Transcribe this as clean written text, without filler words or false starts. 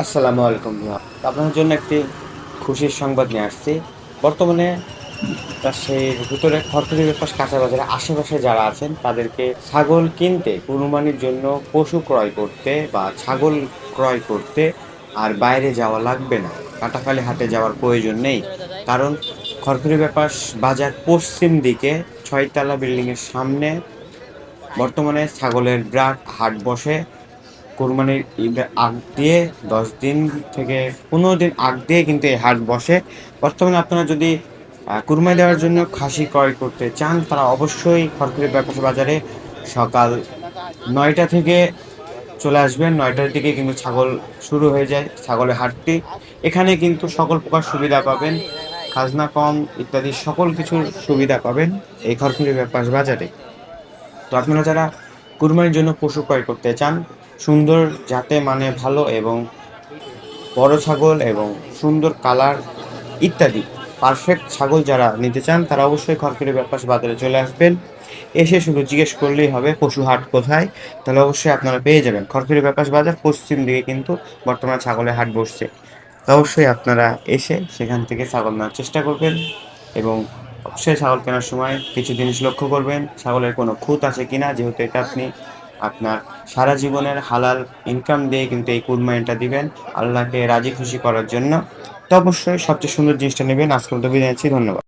আসসালামু আলাইকুম ভাইয়া। আপনাদের জন্য একটি খুশির সংবাদ নিয়ে আসছি। বর্তমানে রাজশাহীর ভিতরে খড়খড়ি ব্যাপার কাঁচা বাজারে আশেপাশে যারা আছেন তাদেরকে ছাগল কিনতে, কুরবানির জন্য পশু ক্রয় করতে বা ছাগল ক্রয় করতে আর বাইরে যাওয়া লাগবে না। কাটাখালী হাটে যাওয়ার প্রয়োজন নেই। কারণ খড়খড়ি ব্যাপার বাজার পশ্চিম দিকে ৬ তলা বিল্ডিং এর সামনে বর্তমানে ছাগলের বিরাট হাট বসে। কোরবানির ঈদের আগ দিয়ে ১০ দিন থেকে ১৫ দিন আগ দিয়ে কিন্তু এই হাট বসে। বর্তমানে আপনারা যদি কুরবানি দেওয়ার জন্য খাসি ক্রয় করতে চান তারা অবশ্যই খড়খড়ি ব্যাপারী বাজারে সকাল ৯টা থেকে চলে আসবেন। ৯টার দিকে কিন্তু ছাগল শুরু হয়ে যায়, ছাগলের হাটটি। এখানে কিন্তু সকল প্রকার সুবিধা পাবেন, খাজনা কম ইত্যাদি সকল কিছুর সুবিধা পাবেন এই খড়খড়ি ব্যাপার বাজারে। তো আপনারা যারা কুরবানির জন্য পশু ক্রয় করতে চান, সুন্দর জাতে মানে ভালো এবং বড় ছাগল এবং সুন্দর কালার ইত্যাদি পারফেক্ট ছাগল যারা নিতে চান তারা অবশ্যই খড়খড়ি ব্যাপার বাজারে চলে আসবেন। এসে শুধু জিজ্ঞেস করলেই হবে পশু হাট কোথায়, তাহলে অবশ্যই আপনারা পেয়ে যাবেন। খড়খড়ি ব্যাপার বাজার পশ্চিম দিকে কিন্তু বর্তমানে ছাগলের হাট বসছে। তো অবশ্যই আপনারা এসে সেখান থেকে ছাগল নেওয়ার চেষ্টা করবেন এবং অবশ্যই ছাগল কেনার সময় কিছু জিনিস লক্ষ্য করবেন, ছাগলের কোনো খুঁত আছে কিনা, যেহেতু এটা আপনি আপনার সারা জীবনের হালাল ইনকাম দিয়ে কিন্তু এই কুরবানিটা দিবেন আল্লাহকে রাজি খুশি করার জন্য। তো অবশ্যই সবচেয়ে সুন্দর জিনিসটা নেবেন। আজকে মতো বিদায় নিচ্ছি, ধন্যবাদ।